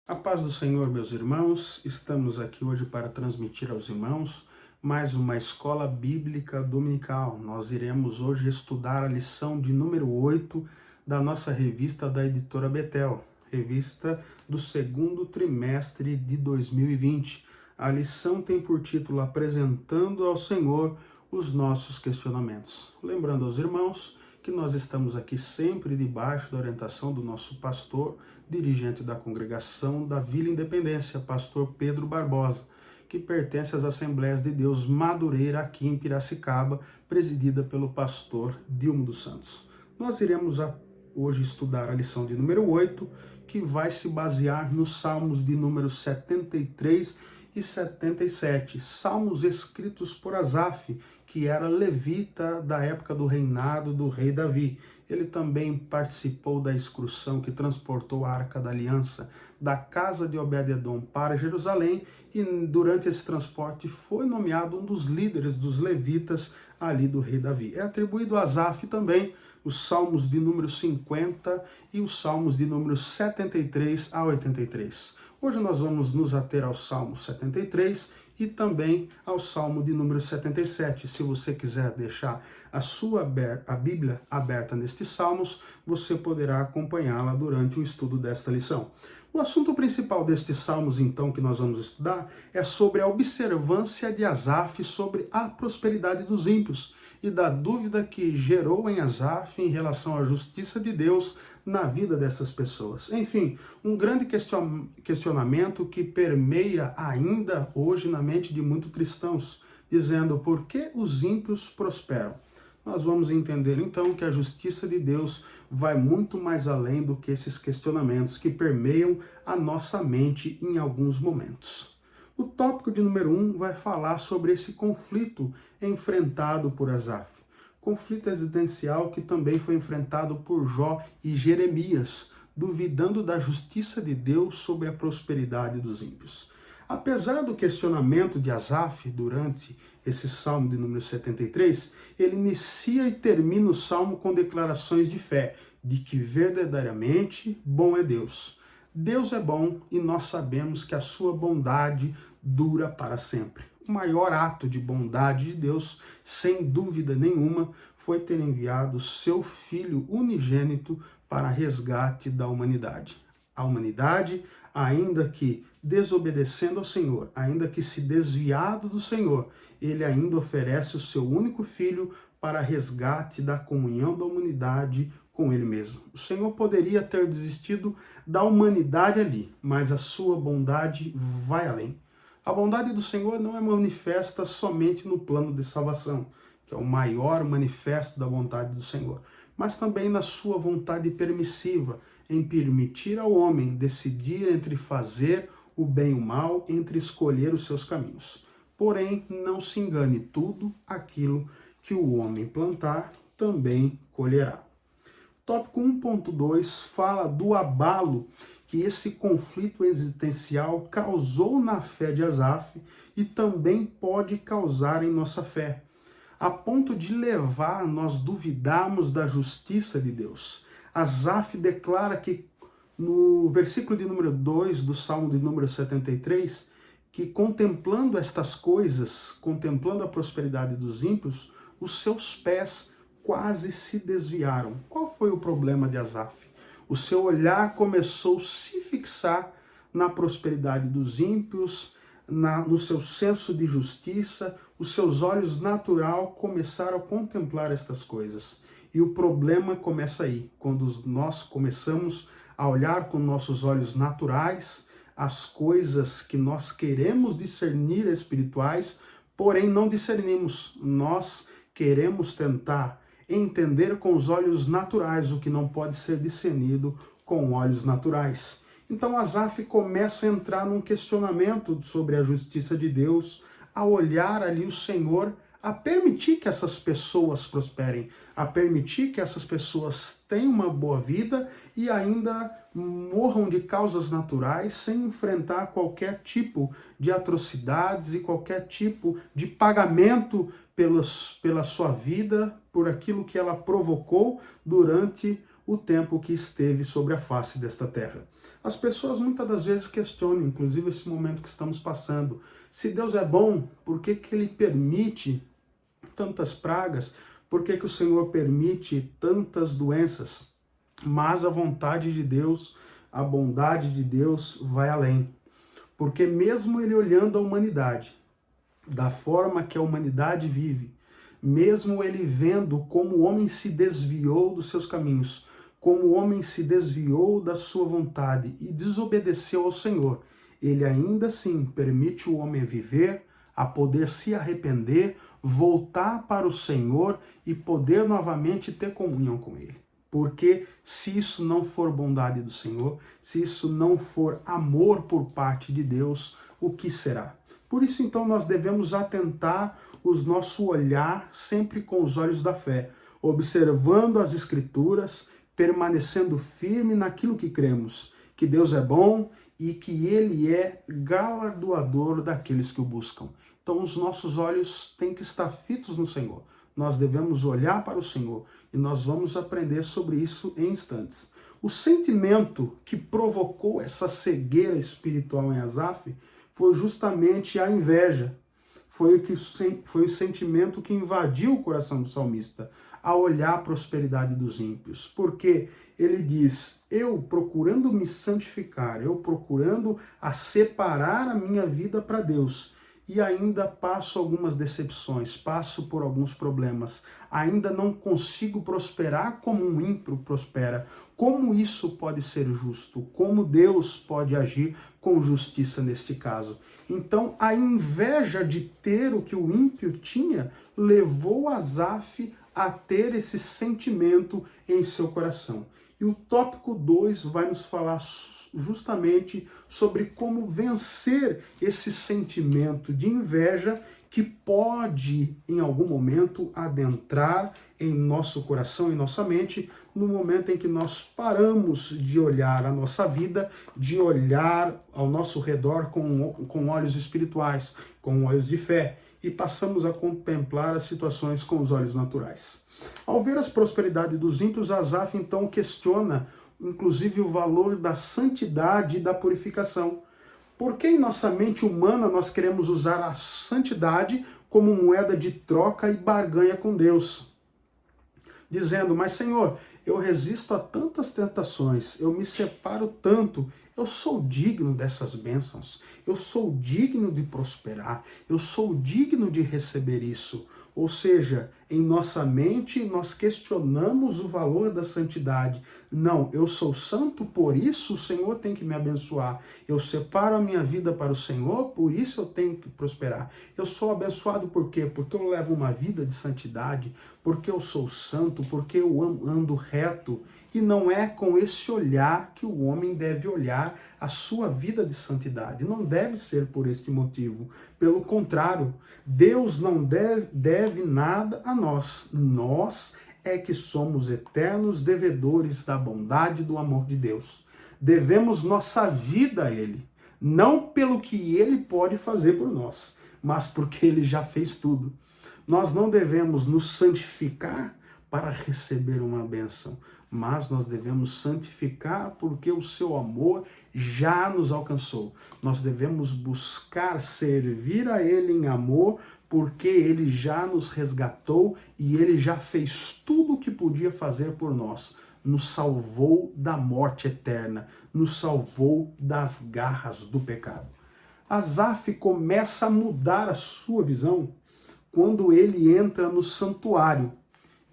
A paz do Senhor, meus irmãos, estamos aqui hoje para transmitir aos irmãos mais uma escola bíblica dominical. Nós iremos hoje estudar a lição de número 8 da nossa revista da editora Betel, revista do segundo trimestre de 2020. A lição tem por título Apresentando ao Senhor os nossos questionamentos. Lembrando aos irmãos que nós estamos aqui sempre debaixo da orientação do nosso pastor, dirigente da congregação da Vila Independência, pastor Pedro Barbosa, que pertence às Assembleias de Deus Madureira, aqui em Piracicaba, presidida pelo pastor Dilmo dos Santos. Nós iremos hoje estudar a lição de número 8, que vai se basear nos salmos de número 73 e 77, salmos escritos por Asaf, que era levita da época do reinado do rei Davi. Ele também participou da excursão que transportou a Arca da Aliança da casa de Obed-edom para Jerusalém e durante esse transporte foi nomeado um dos líderes dos levitas ali do rei Davi. É atribuído a Asaf também os salmos de número 50 e os salmos de número 73 a 83. Hoje nós vamos nos ater ao Salmo 73 e também ao Salmo de número 77. Se você quiser deixar a Bíblia aberta nestes salmos, você poderá acompanhá-la durante o estudo desta lição. O assunto principal destes salmos, então, que nós vamos estudar, é sobre a observância de Asaf sobre a prosperidade dos ímpios e da dúvida que gerou em Asaf em relação à justiça de Deus na vida dessas pessoas. Enfim, um grande questionamento que permeia ainda hoje na mente de muitos cristãos, dizendo por que os ímpios prosperam. Nós vamos entender então que a justiça de Deus vai muito mais além do que esses questionamentos que permeiam a nossa mente em alguns momentos. O tópico de número 1 vai falar sobre esse conflito enfrentado por Asaf. Conflito existencial que também foi enfrentado por Jó e Jeremias, duvidando da justiça de Deus sobre a prosperidade dos ímpios. Apesar do questionamento de Asaf durante esse salmo de número 73, ele inicia e termina o salmo com declarações de fé, de que verdadeiramente bom é Deus. Deus é bom e nós sabemos que a sua bondade dura para sempre. O maior ato de bondade de Deus, sem dúvida nenhuma, foi ter enviado seu Filho unigênito para resgate da humanidade. A humanidade, ainda que desobedecendo ao Senhor, ainda que se desviado do Senhor, ele ainda oferece o seu único Filho para resgate da comunhão da humanidade com ele mesmo. O Senhor poderia ter desistido da humanidade ali, mas a sua bondade vai além. A bondade do Senhor não é manifesta somente no plano de salvação, que é o maior manifesto da vontade do Senhor, mas também na sua vontade permissiva, em permitir ao homem decidir entre fazer o bem e o mal, entre escolher os seus caminhos. Porém, não se engane, tudo aquilo que o homem plantar, também colherá. Tópico 1.2 fala do abalo que esse conflito existencial causou na fé de Asaf e também pode causar em nossa fé, a ponto de levar a nós duvidarmos da justiça de Deus. Asaf declara que no versículo de número 2 do Salmo de número 73, que contemplando estas coisas, contemplando a prosperidade dos ímpios, os seus pés quase se desviaram. Qual foi o problema de Asaf? O seu olhar começou a se fixar na prosperidade dos ímpios, no seu senso de justiça, os seus olhos natural começaram a contemplar estas coisas. E o problema começa aí, quando nós começamos a olhar com nossos olhos naturais as coisas que nós queremos discernir espirituais, porém não discernimos. Nós queremos tentar entender com os olhos naturais o que não pode ser discernido com olhos naturais. Então Asaf começa a entrar num questionamento sobre a justiça de Deus, a olhar ali o Senhor, a permitir que essas pessoas prosperem, a permitir que essas pessoas tenham uma boa vida e ainda morram de causas naturais sem enfrentar qualquer tipo de atrocidades e qualquer tipo de pagamento pela sua vida, por aquilo que ela provocou durante o tempo que esteve sobre a face desta terra. As pessoas muitas das vezes questionam, inclusive esse momento que estamos passando, se Deus é bom, por que que Ele permite tantas pragas? Por que que o Senhor permite tantas doenças? Mas a vontade de Deus, a bondade de Deus vai além. Porque mesmo Ele olhando a humanidade, da forma que a humanidade vive, mesmo Ele vendo como o homem se desviou dos seus caminhos, como o homem se desviou da sua vontade e desobedeceu ao Senhor, Ele ainda assim permite o homem viver, a poder se arrepender, voltar para o Senhor e poder novamente ter comunhão com Ele. Porque se isso não for bondade do Senhor, se isso não for amor por parte de Deus, o que será? Por isso, então, nós devemos atentar o nosso olhar sempre com os olhos da fé, observando as Escrituras, permanecendo firme naquilo que cremos, que Deus é bom e que Ele é galardoador daqueles que o buscam. Então, os nossos olhos têm que estar fitos no Senhor. Nós devemos olhar para o Senhor e nós vamos aprender sobre isso em instantes. O sentimento que provocou essa cegueira espiritual em Asaf foi justamente a inveja. Foi o sentimento que invadiu o coração do salmista ao olhar a prosperidade dos ímpios. Porque ele diz, eu procurando me santificar, eu procurando a separar a minha vida para Deus, e ainda passo algumas decepções, passo por alguns problemas, ainda não consigo prosperar como um ímpio prospera. Como isso pode ser justo? Como Deus pode agir com justiça neste caso? Então, a inveja de ter o que o ímpio tinha levou Asaf a ter esse sentimento em seu coração. E o tópico 2 vai nos falar justamente sobre como vencer esse sentimento de inveja que pode, em algum momento, adentrar em nosso coração, em nossa mente, no momento em que nós paramos de olhar a nossa vida, de olhar ao nosso redor com olhos espirituais, com olhos de fé, e passamos a contemplar as situações com os olhos naturais. Ao ver as prosperidades dos ímpios, Asaf então questiona, inclusive, o valor da santidade e da purificação. Por que em nossa mente humana nós queremos usar a santidade como moeda de troca e barganha com Deus? Dizendo, mas Senhor, eu resisto a tantas tentações, eu me separo tanto, eu sou digno dessas bênçãos, eu sou digno de prosperar, eu sou digno de receber isso. Ou seja, em nossa mente nós questionamos o valor da santidade. Não, eu sou santo, por isso o Senhor tem que me abençoar. Eu separo a minha vida para o Senhor, por isso eu tenho que prosperar. Eu sou abençoado por quê? Porque eu levo uma vida de santidade, porque eu sou santo, porque eu ando reto. E não é com esse olhar que o homem deve olhar a sua vida de santidade. Não deve ser por este motivo. Pelo contrário, Deus não deve nada a nós. Nós é que somos eternos devedores da bondade e do amor de Deus. Devemos nossa vida a Ele. Não pelo que Ele pode fazer por nós, mas porque Ele já fez tudo. Nós não devemos nos santificar para receber uma bênção, mas nós devemos santificar porque o seu amor já nos alcançou. Nós devemos buscar servir a Ele em amor, porque Ele já nos resgatou e Ele já fez tudo o que podia fazer por nós. Nos salvou da morte eterna, nos salvou das garras do pecado. Asaf começa a mudar a sua visão quando ele entra no santuário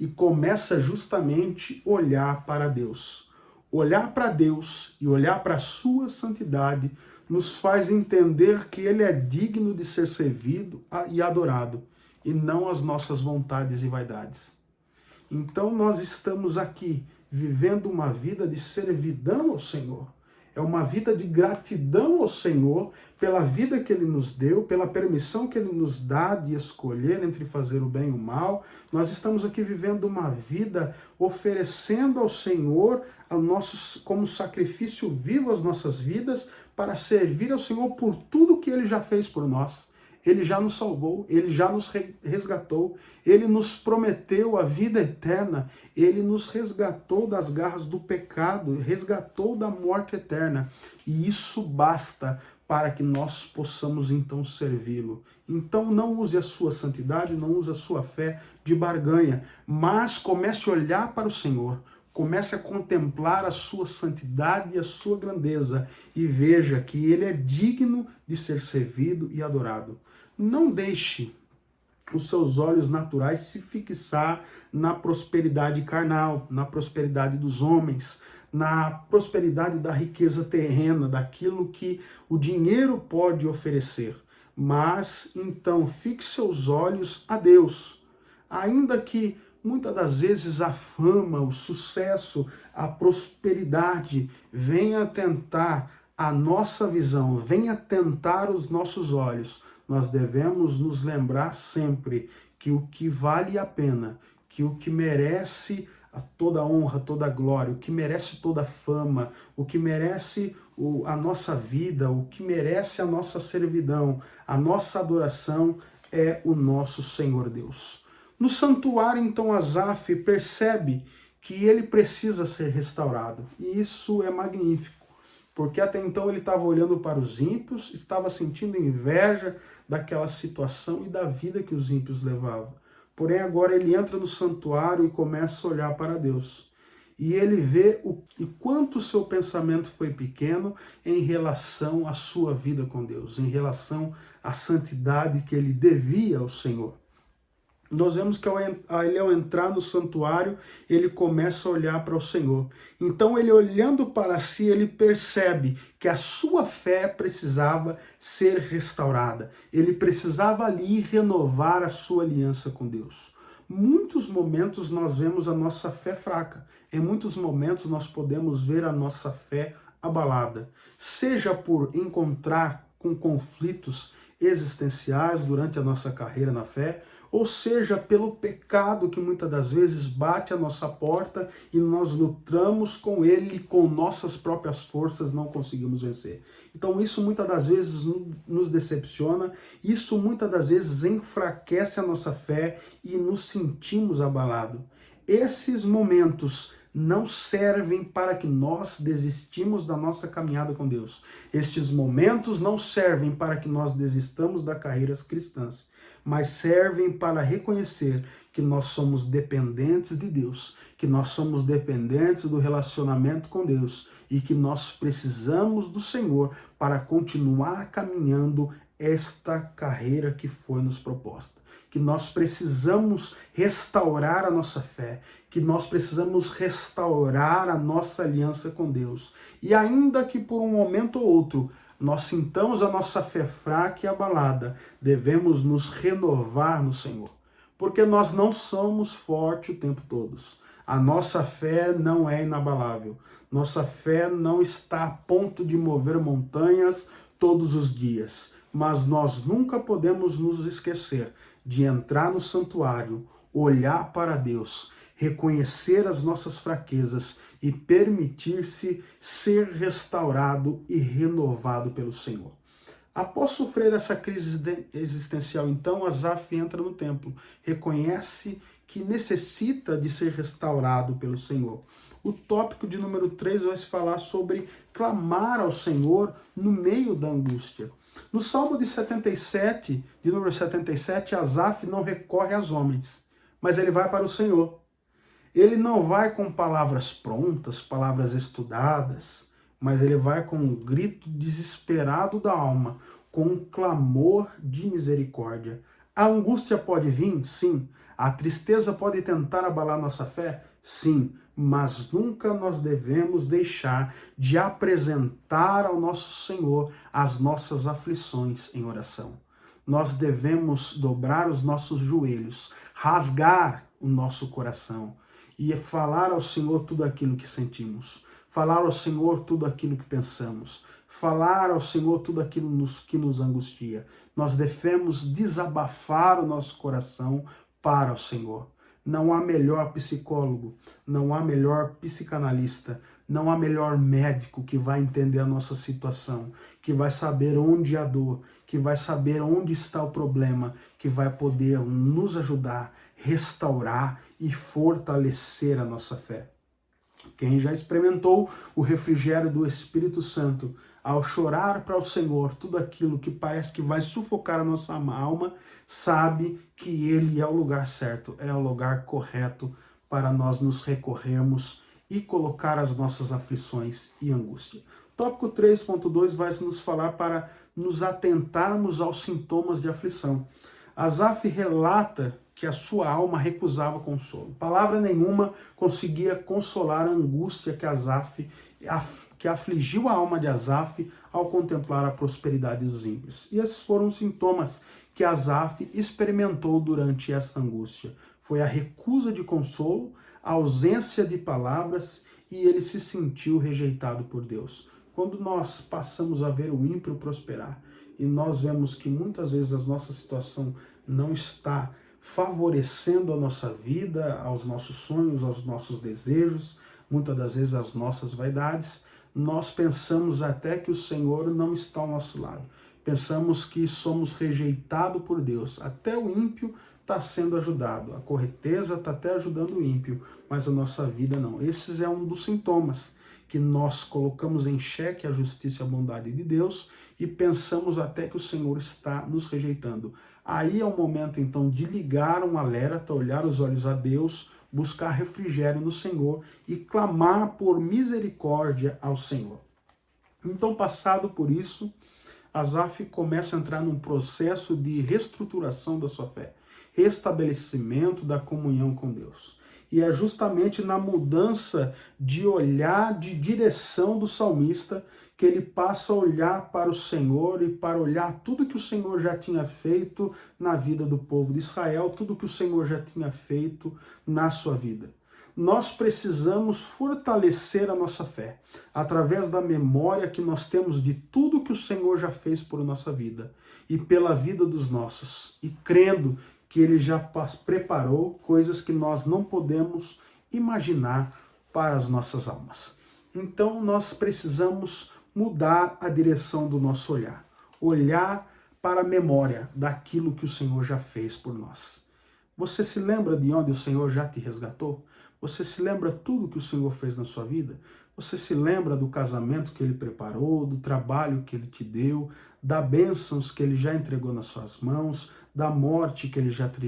e começa justamente a olhar para Deus. Olhar para Deus e olhar para a sua santidade nos faz entender que Ele é digno de ser servido e adorado, e não as nossas vontades e vaidades. Então nós estamos aqui vivendo uma vida de servidão ao Senhor. É uma vida de gratidão ao Senhor pela vida que Ele nos deu, pela permissão que Ele nos dá de escolher entre fazer o bem e o mal. Nós estamos aqui vivendo uma vida oferecendo ao Senhor como sacrifício vivo as nossas vidas para servir ao Senhor por tudo que Ele já fez por nós. Ele já nos salvou, Ele já nos resgatou, Ele nos prometeu a vida eterna, Ele nos resgatou das garras do pecado, resgatou da morte eterna. E isso basta para que nós possamos então servi-lo. Então não use a sua santidade, não use a sua fé de barganha, mas comece a olhar para o Senhor, comece a contemplar a sua santidade e a sua grandeza e veja que Ele é digno de ser servido e adorado. Não deixe os seus olhos naturais se fixar na prosperidade carnal, na prosperidade dos homens, na prosperidade da riqueza terrena, daquilo que o dinheiro pode oferecer. Mas, então, fixe seus olhos a Deus. Ainda que muitas das vezes a fama, o sucesso, a prosperidade venha tentar a nossa visão, venha tentar os nossos olhos, nós devemos nos lembrar sempre que o que vale a pena, que o que merece toda a honra, toda a glória, o que merece toda a fama, o que merece a nossa vida, o que merece a nossa servidão, a nossa adoração é o nosso Senhor Deus. No santuário, então, Asaf percebe que ele precisa ser restaurado. E isso é magnífico, porque até então ele estava olhando para os ímpios, estava sentindo inveja daquela situação e da vida que os ímpios levavam. Porém, agora ele entra no santuário e começa a olhar para Deus. E ele vê o quanto o seu pensamento foi pequeno em relação à sua vida com Deus, em relação à santidade que ele devia ao Senhor. Nós vemos que ele, ao entrar no santuário, ele começa a olhar para o Senhor. Então, ele olhando para si, ele percebe que a sua fé precisava ser restaurada. Ele precisava ali renovar a sua aliança com Deus. Muitos momentos nós vemos a nossa fé fraca. Em muitos momentos nós podemos ver a nossa fé abalada. Seja por encontrar com conflitos existenciais durante a nossa carreira na fé, ou seja, pelo pecado que muitas das vezes bate à nossa porta e nós lutamos com ele e com nossas próprias forças não conseguimos vencer. Então isso muitas das vezes nos decepciona, isso muitas das vezes enfraquece a nossa fé e nos sentimos abalados. Esses momentos não servem para que nós desistimos da nossa caminhada com Deus. Estes momentos não servem para que nós desistamos das carreiras cristãs, mas servem para reconhecer que nós somos dependentes de Deus, que nós somos dependentes do relacionamento com Deus e que nós precisamos do Senhor para continuar caminhando esta carreira que foi nos proposta. Que nós precisamos restaurar a nossa fé, que nós precisamos restaurar a nossa aliança com Deus. E ainda que por um momento ou outro nós sintamos a nossa fé fraca e abalada, devemos nos renovar no Senhor, porque nós não somos fortes o tempo todo. A nossa fé não é inabalável, nossa fé não está a ponto de mover montanhas todos os dias, mas nós nunca podemos nos esquecer de entrar no santuário, olhar para Deus, reconhecer as nossas fraquezas e permitir-se ser restaurado e renovado pelo Senhor. Após sofrer essa crise existencial, então, Asaf entra no templo, reconhece que necessita de ser restaurado pelo Senhor. O tópico de número 3 vai se falar sobre clamar ao Senhor no meio da angústia. No Salmo de 77, de número 77, Asaf não recorre aos homens, mas ele vai para o Senhor. Ele não vai com palavras prontas, palavras estudadas, mas ele vai com um grito desesperado da alma, com um clamor de misericórdia. A angústia pode vir? Sim. A tristeza pode tentar abalar nossa fé? Sim. Mas nunca nós devemos deixar de apresentar ao nosso Senhor as nossas aflições em oração. Nós devemos dobrar os nossos joelhos, rasgar o nosso coração e falar ao Senhor tudo aquilo que sentimos, falar ao Senhor tudo aquilo que pensamos, falar ao Senhor tudo aquilo que nos angustia. Nós devemos desabafar o nosso coração para o Senhor. Não há melhor psicólogo, não há melhor psicanalista, Não há melhor médico que vai entender a nossa situação, que vai saber onde há dor, que vai saber onde está o problema, que vai poder nos ajudar, restaurar e fortalecer a nossa fé. Quem já experimentou o refrigério do Espírito Santo, ao chorar para o Senhor tudo aquilo que parece que vai sufocar a nossa alma, sabe que Ele é o lugar certo, é o lugar correto para nós nos recorrermos e colocar as nossas aflições e angústia. Tópico 3.2 vai nos falar para nos atentarmos aos sintomas de aflição. Asaf relata que a sua alma recusava consolo. Palavra nenhuma conseguia consolar a angústia que afligiu a alma de Asaf ao contemplar a prosperidade dos ímpios. E esses foram os sintomas que Asaf experimentou durante esta angústia. Foi a recusa de consolo, a ausência de palavras e ele se sentiu rejeitado por Deus. Quando nós passamos a ver o ímpio prosperar e nós vemos que muitas vezes a nossa situação não está favorecendo a nossa vida, aos nossos sonhos, aos nossos desejos, muitas das vezes as nossas vaidades, nós pensamos até que o Senhor não está ao nosso lado. Pensamos que somos rejeitados por Deus. Até o ímpio está sendo ajudado. A correteza está até ajudando o ímpio, mas a nossa vida não. Esse é um dos sintomas que nós colocamos em xeque a justiça e a bondade de Deus e pensamos até que o Senhor está nos rejeitando. Aí é o momento, então, de ligar um alerta, olhar os olhos a Deus, buscar refrigério no Senhor e clamar por misericórdia ao Senhor. Então, passado por isso, Asaf começa a entrar num processo de reestruturação da sua fé, restabelecimento da comunhão com Deus. E é justamente na mudança de olhar, de direção do salmista, que ele passa a olhar para o Senhor e para olhar tudo que o Senhor já tinha feito na vida do povo de Israel, tudo que o Senhor já tinha feito na sua vida. Nós precisamos fortalecer a nossa fé através da memória que nós temos de tudo que o Senhor já fez por nossa vida e pela vida dos nossos, e crendo que Ele já preparou coisas que nós não podemos imaginar para as nossas almas. Então nós precisamos mudar a direção do nosso olhar, olhar para a memória daquilo que o Senhor já fez por nós. Você se lembra de onde o Senhor já te resgatou? Você se lembra tudo que o Senhor fez na sua vida? Você se lembra do casamento que Ele preparou, do trabalho que Ele te deu, das bênçãos que Ele já entregou nas suas mãos, da morte que Ele já te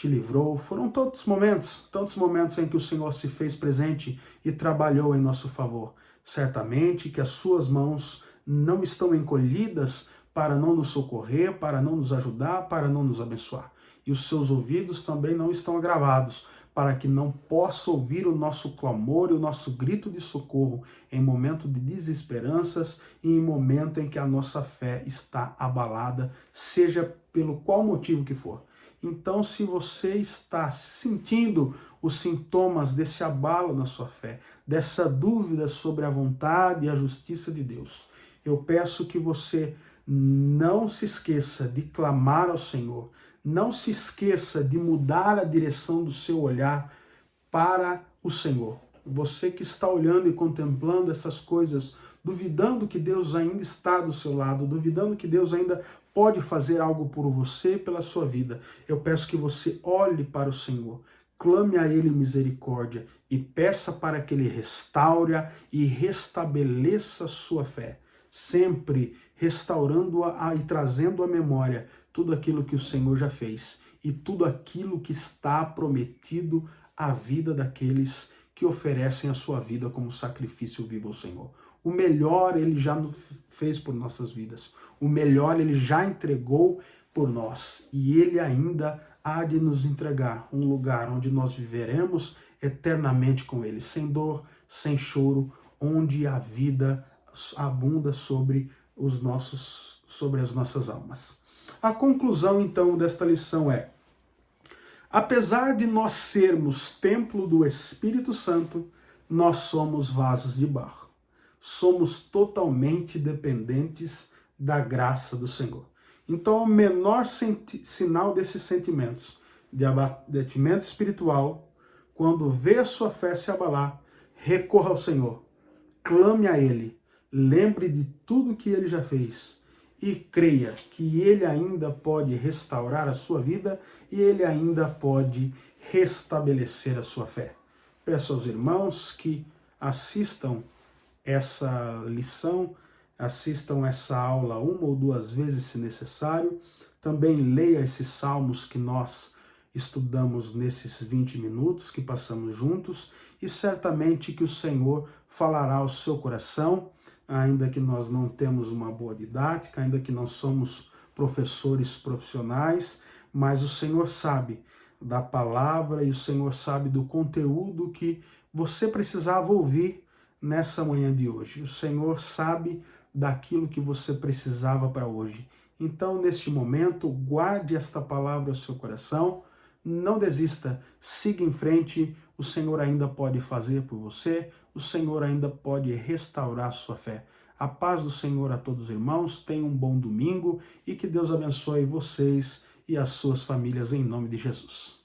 livrou? Foram tantos momentos em que o Senhor se fez presente e trabalhou em nosso favor. Certamente que as suas mãos não estão encolhidas para não nos socorrer, para não nos ajudar, para não nos abençoar. E os seus ouvidos também não estão agravados, para que não possa ouvir o nosso clamor e o nosso grito de socorro em momento de desesperanças e em momento em que a nossa fé está abalada, seja pelo qual motivo que for. Então, se você está sentindo os sintomas desse abalo na sua fé, dessa dúvida sobre a vontade e a justiça de Deus, eu peço que você não se esqueça de clamar ao Senhor, não se esqueça de mudar a direção do seu olhar para o Senhor. Você que está olhando e contemplando essas coisas, duvidando que Deus ainda está do seu lado, duvidando que Deus ainda pode fazer algo por você e pela sua vida, eu peço que você olhe para o Senhor, clame a Ele misericórdia e peça para que Ele restaure e restabeleça a sua fé, sempre restaurando-a e trazendo à memória tudo aquilo que o Senhor já fez e tudo aquilo que está prometido à vida daqueles que oferecem a sua vida como sacrifício vivo ao Senhor. O melhor Ele já fez por nossas vidas. O melhor Ele já entregou por nós. E Ele ainda há de nos entregar um lugar onde nós viveremos eternamente com Ele, sem dor, sem choro, onde a vida abunda sobre as nossas almas. A conclusão, então, desta lição é: apesar de nós sermos templo do Espírito Santo, nós somos vasos de barro. Somos totalmente dependentes da graça do Senhor. Então, o menor sinal desses sentimentos, de abatimento espiritual, quando vê a sua fé se abalar, recorra ao Senhor, clame a Ele, lembre de tudo que Ele já fez e creia que Ele ainda pode restaurar a sua vida e Ele ainda pode restabelecer a sua fé. Peço aos irmãos que assistam essa lição, assistam essa aula uma ou duas vezes, se necessário. Também leia esses salmos que nós estudamos nesses 20 minutos que passamos juntos e certamente que o Senhor falará ao seu coração, ainda que nós não temos uma boa didática, ainda que não somos professores profissionais, mas o Senhor sabe da palavra e o Senhor sabe do conteúdo que você precisava ouvir nessa manhã de hoje. O Senhor sabe daquilo que você precisava para hoje. Então, neste momento, guarde esta palavra ao seu coração, não desista, siga em frente, o Senhor ainda pode fazer por você, o Senhor ainda pode restaurar a sua fé. A paz do Senhor a todos os irmãos, tenham um bom domingo e que Deus abençoe vocês e as suas famílias em nome de Jesus.